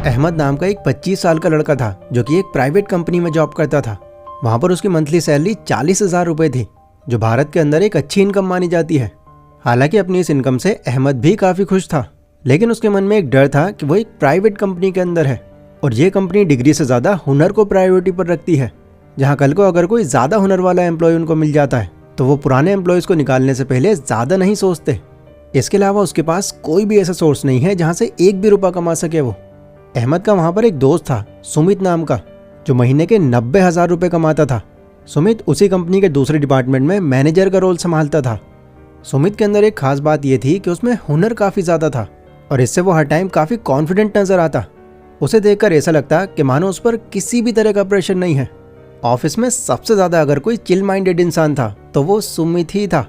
अहमद नाम का एक 25 साल का लड़का था जो कि एक प्राइवेट कंपनी में जॉब करता था। वहाँ पर उसकी मंथली सैलरी 40,000 रुपये थी, जो भारत के अंदर एक अच्छी इनकम मानी जाती है। हालांकि अपनी इस इनकम से अहमद भी काफ़ी खुश था, लेकिन उसके मन में एक डर था कि वो एक प्राइवेट कंपनी के अंदर है और ये कंपनी डिग्री से ज़्यादा हुनर को प्रायोरिटी पर रखती है। जहाँ कल को अगर कोई ज़्यादा हुनर वाला एम्प्लॉय उनको मिल जाता है तो वो पुराने एम्प्लॉयज़ को निकालने से पहले ज़्यादा नहीं सोचते। इसके अलावा उसके पास कोई भी ऐसा सोर्स नहीं है जहाँ से एक भी रुपया कमा सके वो। अहमद का वहाँ पर एक दोस्त था सुमित नाम का, जो महीने के 90,000 रुपये कमाता था। सुमित उसी कंपनी के दूसरे डिपार्टमेंट में मैनेजर का रोल संभालता था। सुमित के अंदर एक खास बात यह थी कि उसमें हुनर काफ़ी ज़्यादा था और इससे वो हर टाइम काफ़ी कॉन्फिडेंट नज़र आता। उसे देखकर ऐसा लगता कि मानो उस पर किसी भी तरह का प्रेशर नहीं है। ऑफिस में सबसे ज़्यादा अगर कोई चिल माइंडेड इंसान था तो वो सुमित ही था।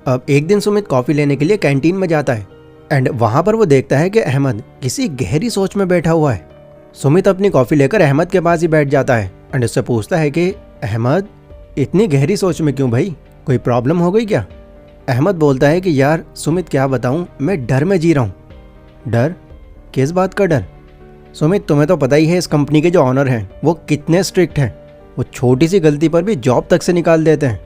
अब एक दिन सुमित कॉफ़ी लेने के लिए कैंटीन में जाता है एंड वहाँ पर वो देखता है कि अहमद किसी गहरी सोच में बैठा हुआ है। सुमित अपनी कॉफ़ी लेकर अहमद के पास ही बैठ जाता है एंड उससे पूछता है कि अहमद, इतनी गहरी सोच में क्यों भाई, कोई प्रॉब्लम हो गई क्या? अहमद बोलता है कि यार सुमित क्या बताऊँ, मैं डर में जी रहा हूँ। डर? किस बात का डर? सुमित, तुम्हें तो पता ही है इस कंपनी के जो ऑनर हैं वो कितने स्ट्रिक्ट हैं। वो छोटी सी गलती पर भी जॉब तक से निकाल देते हैं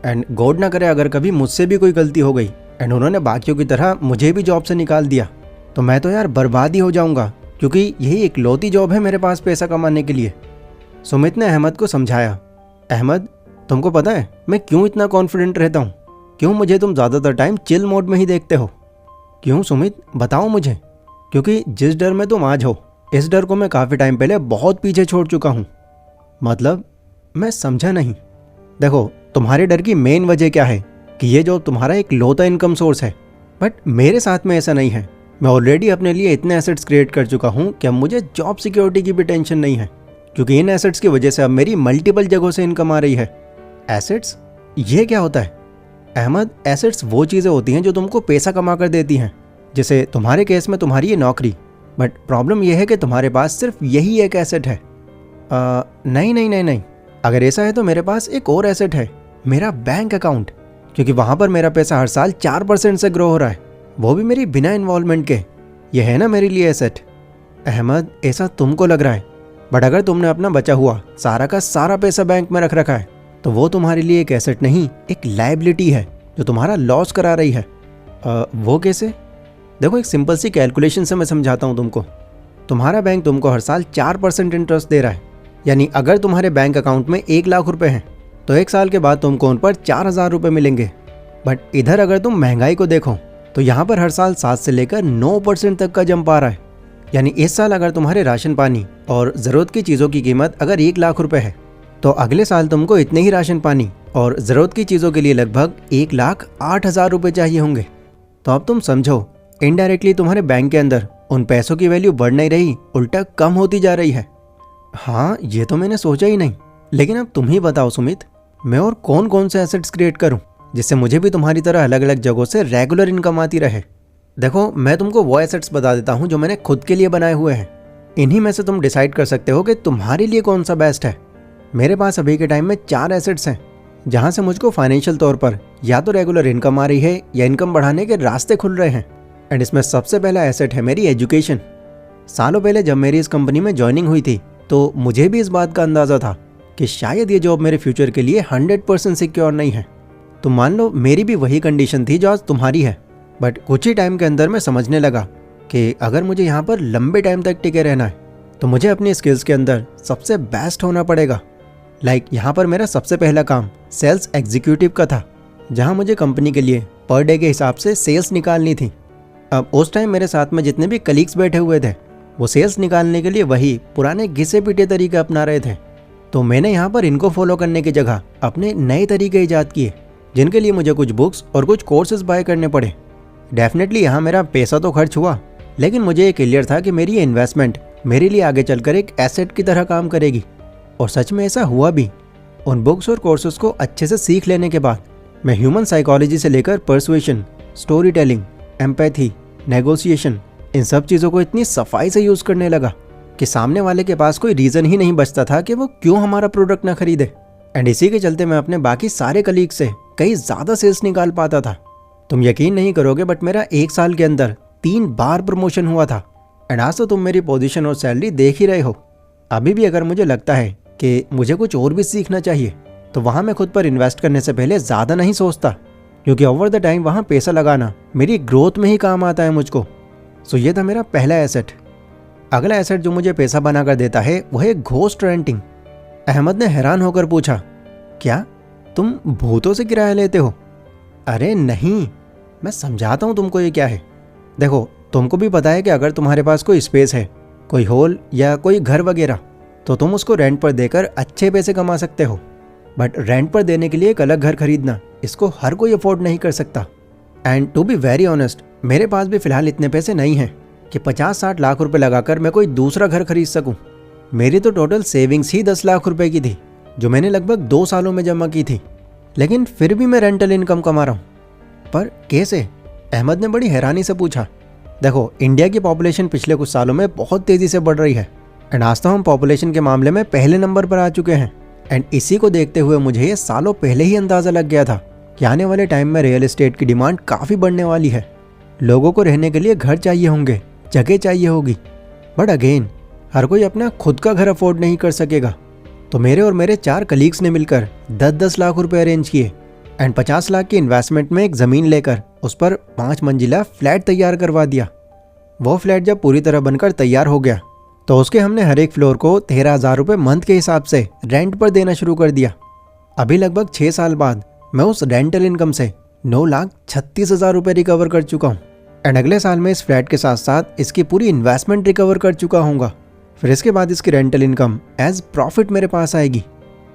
एंड गॉड ना करे अगर कभी मुझसे भी कोई गलती हो गई एंड उन्होंने बाकियों की तरह मुझे भी जॉब से निकाल दिया तो मैं तो यार बर्बाद ही हो जाऊंगा, क्योंकि यही इकलौती जॉब है मेरे पास पैसा कमाने के लिए। सुमित ने अहमद को समझाया, अहमद तुमको पता है मैं क्यों इतना कॉन्फिडेंट रहता हूँ? क्यों मुझे तुम ज़्यादातर टाइम चिल मोड में ही देखते हो? क्यों सुमित, बताओ मुझे। क्योंकि जिस डर में तुम आज हो इस डर को मैं काफ़ी टाइम पहले बहुत पीछे छोड़ चुका हूँ। मतलब? मैं समझा नहीं। देखो, तुम्हारे डर की मेन वजह क्या है कि ये जो तुम्हारा एक लौता इनकम सोर्स है, बट मेरे साथ में ऐसा नहीं है। मैं ऑलरेडी अपने लिए इतने एसेट्स क्रिएट कर चुका हूँ कि अब मुझे जॉब सिक्योरिटी की भी टेंशन नहीं है, क्योंकि इन एसेट्स की वजह से अब मेरी मल्टीपल जगहों से इनकम आ रही है। एसेट्स? ये क्या होता है? अहमद, एसेट्स वो चीज़ें होती हैं जो तुमको पैसा कमा कर देती हैं, जैसे तुम्हारे केस में तुम्हारी ये नौकरी। बट प्रॉब्लम यह है कि तुम्हारे पास सिर्फ यही एक एसेट है। नहीं नहीं नहीं नहीं, अगर ऐसा है तो मेरे पास एक और एसेट है, मेरा बैंक अकाउंट, क्योंकि वहाँ पर मेरा पैसा हर साल 4% से ग्रो हो रहा है, वो भी मेरी बिना इन्वॉल्वमेंट के। ये है ना मेरे लिए एसेट। अहमद, ऐसा तुमको लग रहा है, बट अगर तुमने अपना बचा हुआ सारा का सारा पैसा बैंक में रख रखा है तो वो तुम्हारे लिए एक एसेट नहीं, एक लायबिलिटी है जो तुम्हारा लॉस करा रही है। वो कैसे? देखो, एक सिंपल सी कैलकुलेशन से मैं समझाता हूँ तुमको। तुम्हारा बैंक तुमको हर साल 4% इंटरेस्ट दे रहा है, यानी अगर तुम्हारे बैंक अकाउंट में 1 लाख रुपए हैं तो 1 साल के बाद तुमको उन पर 4,000 रुपये मिलेंगे। बट इधर अगर तुम महंगाई को देखो तो यहाँ पर हर साल 7 से लेकर 9% तक का जंप आ रहा है। यानी इस साल अगर तुम्हारे राशन पानी और ज़रूरत की चीज़ों की कीमत अगर 1 लाख रुपए है तो अगले साल तुमको इतने ही राशन पानी और ज़रूरत की चीज़ों के लिए लगभग 1,08,000 रुपये चाहिए होंगे। तो अब तुम समझो, इनडायरेक्टली तुम्हारे बैंक के अंदर उन पैसों की वैल्यू बढ़ नहीं रही, उल्टा कम होती जा रही है। हाँ, ये तो मैंने सोचा ही नहीं। लेकिन अब तुम ही बताओ सुमित, मैं और कौन कौन से एसेट्स क्रिएट करूं जिससे मुझे भी तुम्हारी तरह अलग अलग जगहों से रेगुलर इनकम आती रहे? देखो, मैं तुमको वो एसेट्स बता देता हूं जो मैंने खुद के लिए बनाए हुए हैं। इन्हीं में से तुम डिसाइड कर सकते हो कि तुम्हारे लिए कौन सा बेस्ट है। मेरे पास अभी के टाइम में 4 एसेट्स हैं जहाँ से मुझको फाइनेंशियल तौर पर या तो रेगुलर इनकम आ रही है या इनकम बढ़ाने के रास्ते खुल रहे हैं। एंड इसमें सबसे पहला एसेट है मेरी एजुकेशन। सालों पहले जब मेरी इस कंपनी में ज्वाइनिंग हुई थी तो मुझे भी इस बात का अंदाज़ा था कि शायद ये जॉब मेरे फ्यूचर के लिए 100% सिक्योर नहीं है। तो मान लो मेरी भी वही कंडीशन थी जो आज तुम्हारी है, बट कुछ ही टाइम के अंदर मैं समझने लगा कि अगर मुझे यहाँ पर लंबे टाइम तक टिके रहना है तो मुझे अपनी स्किल्स के अंदर सबसे बेस्ट होना पड़ेगा। यहाँ पर मेरा सबसे पहला काम सेल्स एग्जीक्यूटिव का था, जहाँ मुझे कंपनी के लिए पर डे के हिसाब से सेल्स निकालनी थी। अब उस टाइम मेरे साथ में जितने भी कलीग्स बैठे हुए थे वो सेल्स निकालने के लिए वही पुराने घिसे पिटे तरीके अपना रहे थे। तो मैंने यहाँ पर इनको फॉलो करने की जगह अपने नए तरीके ईजाद किए, जिनके लिए मुझे कुछ बुक्स और कुछ कोर्सेज बाय करने पड़े। डेफिनेटली यहाँ मेरा पैसा तो खर्च हुआ, लेकिन मुझे ये क्लियर था कि मेरी ये इन्वेस्टमेंट मेरे लिए आगे चलकर एक एसेट की तरह काम करेगी। और सच में ऐसा हुआ भी। उन बुक्स और कोर्सेज को अच्छे से सीख लेने के बाद मैं ह्यूमन साइकोलॉजी से लेकर persuasion, storytelling, empathy, negotiation, इन सब चीज़ों को इतनी सफाई से यूज़ करने लगा कि सामने वाले के पास कोई रीज़न ही नहीं बचता था कि वो क्यों हमारा प्रोडक्ट ना खरीदे। एंड इसी के चलते मैं अपने बाकी सारे कलीग से कई ज़्यादा सेल्स निकाल पाता था। तुम यकीन नहीं करोगे, बट मेरा 1 साल के अंदर 3 बार प्रमोशन हुआ था। एंड आज तो तुम मेरी पोजीशन और सैलरी देख ही रहे हो। अभी भी अगर मुझे लगता है कि मुझे कुछ और भी सीखना चाहिए तो वहाँ मैं खुद पर इन्वेस्ट करने से पहले ज़्यादा नहीं सोचता, क्योंकि ओवर द टाइम वहाँ पैसा लगाना मेरी ग्रोथ में ही काम आता है मुझको। सो ये था मेरा पहला एसेट। अगला एसेट जो मुझे पैसा बना कर देता है वो है घोस्ट रेंटिंग। अहमद ने हैरान होकर पूछा, क्या तुम भूतों से किराया लेते हो? अरे नहीं, मैं समझाता हूँ तुमको ये क्या है। देखो, तुमको भी पता है कि अगर तुम्हारे पास कोई स्पेस है, कोई हॉल या कोई घर वगैरह, तो तुम उसको रेंट पर देकर अच्छे पैसे कमा सकते हो। बट रेंट पर देने के लिए एक अलग घर खरीदना, इसको हर कोई अफोर्ड नहीं कर सकता। And to be very honest, मेरे पास भी फिलहाल इतने पैसे नहीं हैं कि 50-60 लाख रुपए लगाकर मैं कोई दूसरा घर खरीद सकूं। मेरी तो टोटल सेविंग्स ही 10 लाख रुपए की थी, जो मैंने लगभग 2 सालों में जमा की थी। लेकिन फिर भी मैं रेंटल इनकम कमा रहा हूँ। पर कैसे? अहमद ने बड़ी हैरानी से पूछा। देखो, इंडिया की पॉपुलेशन पिछले कुछ सालों में बहुत तेज़ी से बढ़ रही है एंड आज तो हम पॉपुलेशन के मामले में पहले नंबर पर आ चुके हैं। एंड इसी को देखते हुए मुझे ये सालों पहले ही अंदाज़ा लग गया था कि आने वाले टाइम में रियल एस्टेट की डिमांड काफ़ी बढ़ने वाली है। लोगों को रहने के लिए घर चाहिए होंगे, जगह चाहिए होगी। बट अगेन, हर कोई अपना खुद का घर अफोर्ड नहीं कर सकेगा। तो मेरे और मेरे 4 कलीग्स ने मिलकर 10-10 लाख रुपए अरेंज किए एंड 50 लाख की इन्वेस्टमेंट में एक ज़मीन लेकर उस पर 5 मंजिला फ्लैट तैयार करवा दिया। वो फ्लैट जब पूरी तरह बनकर तैयार हो गया तो उसके हमने हर एक फ्लोर को 13,000 रुपये मंथ के हिसाब से रेंट पर देना शुरू कर दिया। अभी लगभग 6 साल बाद मैं उस रेंटल इनकम से 9,36,000 रुपये रिकवर कर चुका हूँ। एंड अगले साल में इस फ्लैट के साथ साथ इसकी पूरी इन्वेस्टमेंट रिकवर कर चुका हूँगा। फिर इसके बाद इसकी रेंटल इनकम एज प्रॉफिट मेरे पास आएगी।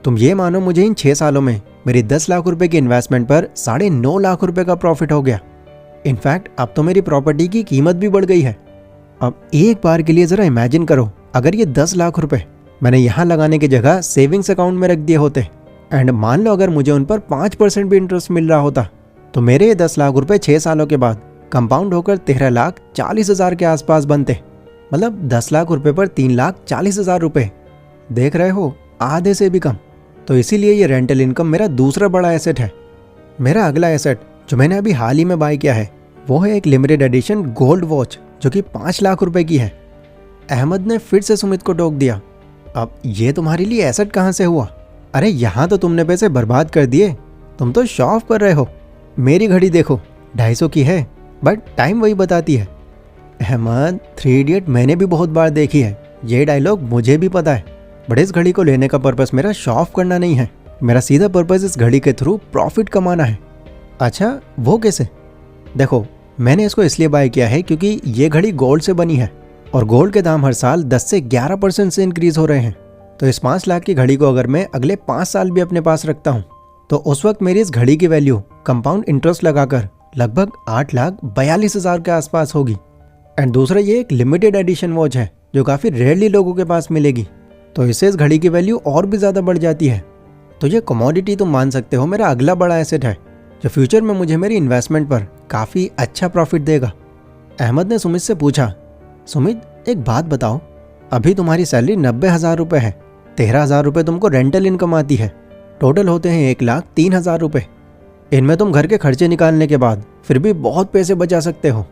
तुम ये मानो, मुझे इन 6 सालों में मेरी 10 लाख रुपए की इन्वेस्टमेंट पर 9.5 लाख रुपए का प्रॉफिट हो गया। इनफैक्ट अब तो मेरी प्रॉपर्टी की कीमत भी बढ़ गई है। अब एक बार के लिए ज़रा इमेजिन करो, अगर ये 10 लाख रुपए मैंने यहाँ लगाने की जगह सेविंग्स अकाउंट में रख दिए होते एंड मान लो अगर मुझे उन पर 5% भी इंटरेस्ट मिल रहा होता, तो मेरे ये 10 लाख रुपए 6 सालों के बाद कंपाउंड होकर 13,40,000 के आसपास बनते। मतलब 10 लाख रुपए पर 3,40,000 रुपये, देख रहे हो, आधे से भी कम। तो इसीलिए ये रेंटल इनकम मेरा दूसरा बड़ा एसेट है। मेरा अगला एसेट जो मैंने अभी हाल ही में बाय किया है वो है एक लिमिटेड एडिशन गोल्ड वॉच, जो कि 5 लाख रुपए की है। अहमद ने फिर से सुमित को टोक दिया, अब ये तुम्हारे लिए एसेट कहाँ से हुआ? अरे यहाँ तो तुमने पैसे बर्बाद कर दिए, तुम तो शो ऑफ कर रहे हो। मेरी घड़ी देखो, 250 की है, बट टाइम वही बताती है। अहमद, 3 इडियट मैंने भी बहुत बार देखी है, ये डायलॉग मुझे भी पता है। बट इस घड़ी को लेने का पर्पस मेरा शो ऑफ करना नहीं है, मेरा सीधा पर्पस इस घड़ी के थ्रू प्रॉफिट कमाना है। अच्छा, वो कैसे? देखो, मैंने इसको इसलिए बाय किया है क्योंकि ये घड़ी गोल्ड से बनी है और गोल्ड के दाम हर साल 10 से 11% से इंक्रीज हो रहे हैं। तो इस 5 लाख की घड़ी को अगर मैं अगले 5 साल भी अपने पास रखता हूँ तो उस वक्त मेरी इस घड़ी की वैल्यू कंपाउंड इंटरेस्ट लगाकर लगभग 8,42,000 के आसपास होगी। एंड दूसरा, ये एक लिमिटेड एडिशन वॉच है जो काफ़ी रेयरली लोगों के पास मिलेगी, तो इससे इस घड़ी की वैल्यू और भी ज़्यादा बढ़ जाती है। तो ये कमोडिटी तुम मान सकते हो मेरा अगला बड़ा एसेट है, जो फ्यूचर में मुझे मेरी इन्वेस्टमेंट पर काफ़ी अच्छा प्रॉफिट देगा। अहमद ने सुमित से पूछा, सुमित एक बात बताओ, अभी तुम्हारी सैलरी 90,000 रुपये है, 13,000 रुपये तुमको रेंटल इनकम आती है, टोटल होते हैं 1,03,000 रुपये। इनमें तुम घर के खर्चे निकालने के बाद फिर भी बहुत पैसे बचा सकते हो।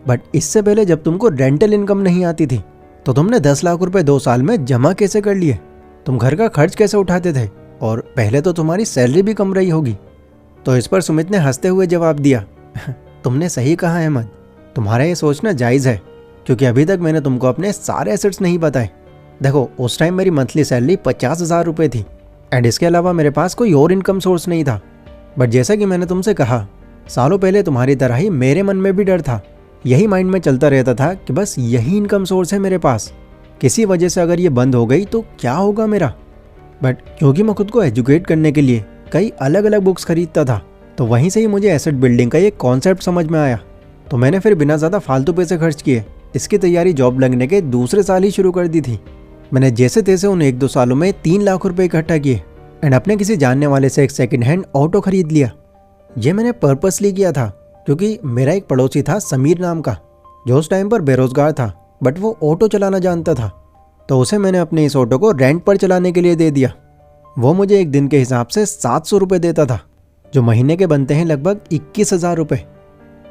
बट इससे पहले जब तुमको रेंटल इनकम नहीं आती थी तो तुमने 10 लाख रुपए 2 साल में जमा कैसे कर लिए? तुम घर का खर्च कैसे उठाते थे? और पहले तो तुम्हारी सैलरी भी कम रही होगी। तो इस पर सुमित ने हंसते हुए जवाब दिया, तुमने सही कहा अहमद, तुम्हारा ये सोचना जायज़ है, क्योंकि अभी तक मैंने तुमको अपने सारे एसेट्स नहीं बताए। देखो, उस टाइम मेरी मंथली सैलरी 50,000 रुपये थी एंड इसके अलावा मेरे पास कोई और इनकम सोर्स नहीं था। बट जैसा कि मैंने तुमसे कहा, सालों पहले तुम्हारी तरह ही मेरे मन में भी डर था। यही माइंड में चलता रहता था कि बस यही इनकम सोर्स है मेरे पास, किसी वजह से अगर ये बंद हो गई तो क्या होगा मेरा। बट क्योंकि मैं खुद को एजुकेट करने के लिए कई अलग अलग बुक्स खरीदता था, तो वहीं से ही मुझे एसेट बिल्डिंग का ये कॉन्सेप्ट समझ में आया। तो मैंने फिर बिना ज़्यादा फालतू पैसे खर्च किए इसकी तैयारी जॉब लगने के दूसरे साल ही शुरू कर दी थी। मैंने जैसे तैसे उन 1-2 सालों में 3 लाख रुपए इकट्ठा किए एंड अपने किसी जानने वाले से एक सेकंड हैंड ऑटो खरीद लिया। ये मैंने पर्पसली किया था क्योंकि मेरा एक पड़ोसी था समीर नाम का, जो उस टाइम पर बेरोजगार था, बट वो ऑटो चलाना जानता था। तो उसे मैंने अपने इस ऑटो को रेंट पर चलाने के लिए दे दिया। वो मुझे एक दिन के हिसाब से 700 रुपये देता था, जो महीने के बनते हैं लगभग 21,000 रुपये।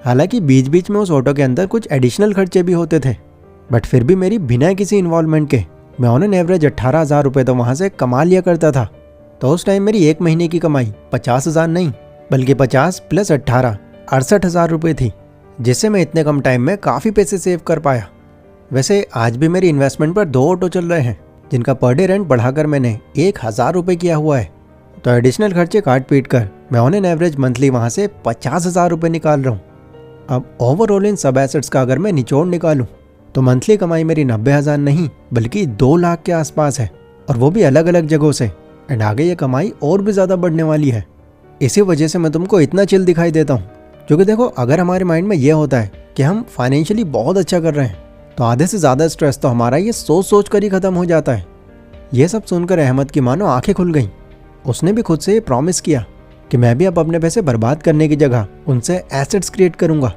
हालांकि बीच बीच में उस ऑटो के अंदर कुछ एडिशनल खर्चे भी होते थे, बट फिर भी मेरी बिना किसी इन्वॉल्वमेंट के मैं ऑन एन एवरेज 18,000 रुपये तो वहाँ से कमा लिया करता था। तो उस टाइम मेरी एक महीने की कमाई 50,000 नहीं बल्कि 50 + 18 68,000 रुपये थी, जिससे मैं इतने कम टाइम में काफ़ी पैसे सेव कर पाया। वैसे आज भी मेरी इन्वेस्टमेंट पर 2 ऑटो चल रहे हैं जिनका पर डे रेंट बढ़ाकर मैंने 1,000 रुपये किया हुआ है। तो एडिशनल खर्चे काट पीट कर मैं ऑन एन एवरेज मंथली वहाँ से 50,000 रुपये निकाल रहा हूँ। अब ओवरऑल इन सब एसेट्स का अगर मैं निचोड़ निकालूँ तो मंथली कमाई मेरी 90,000 नहीं बल्कि 2 लाख के आसपास है, और वो भी अलग अलग जगहों से। एंड आगे ये कमाई और भी ज़्यादा बढ़ने वाली है। इसी वजह से मैं तुमको इतना चिल दिखाई देता हूँ, क्योंकि देखो अगर हमारे माइंड में ये होता है कि हम फाइनेंशियली बहुत अच्छा कर रहे हैं तो आधे से ज़्यादा स्ट्रेस तो हमारा ये सोच सोच कर ही ख़त्म हो जाता है। ये सब सुनकर अहमद की मानो आंखें खुल गईं। उसने भी खुद से ये प्रॉमिस किया कि मैं भी अब अपने पैसे बर्बाद करने की जगह उनसे एसेट्स क्रिएट करूँगा।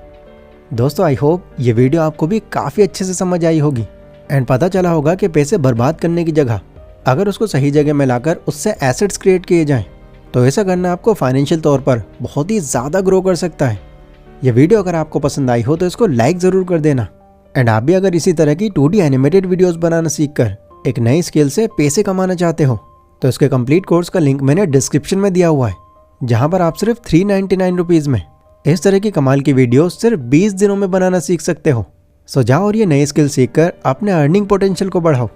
दोस्तों आई होप ये वीडियो आपको भी काफ़ी अच्छे से समझ आई होगी एंड पता चला होगा कि पैसे बर्बाद करने की जगह अगर उसको सही जगह में लाकर उससे एसेट्स क्रिएट किए जाएं तो ऐसा करना आपको फाइनेंशियल तौर पर बहुत ही ज़्यादा ग्रो कर सकता है। ये वीडियो अगर आपको पसंद आई हो तो इसको लाइक ज़रूर कर देना। एंड आप भी अगर इसी तरह की 2D एनिमेटेड वीडियोस बनाना सीखकर एक नई स्किल से पैसे कमाना चाहते हो तो इसके कंप्लीट कोर्स का लिंक मैंने डिस्क्रिप्शन में दिया हुआ है, जहां पर आप सिर्फ 399 रुपीज़ में इस तरह की कमाल की वीडियो सिर्फ 20 दिनों में बनाना सीख सकते हो। सो जाओ और ये नई स्किल सीखकर अपने अर्निंग पोटेंशियल को बढ़ाओ।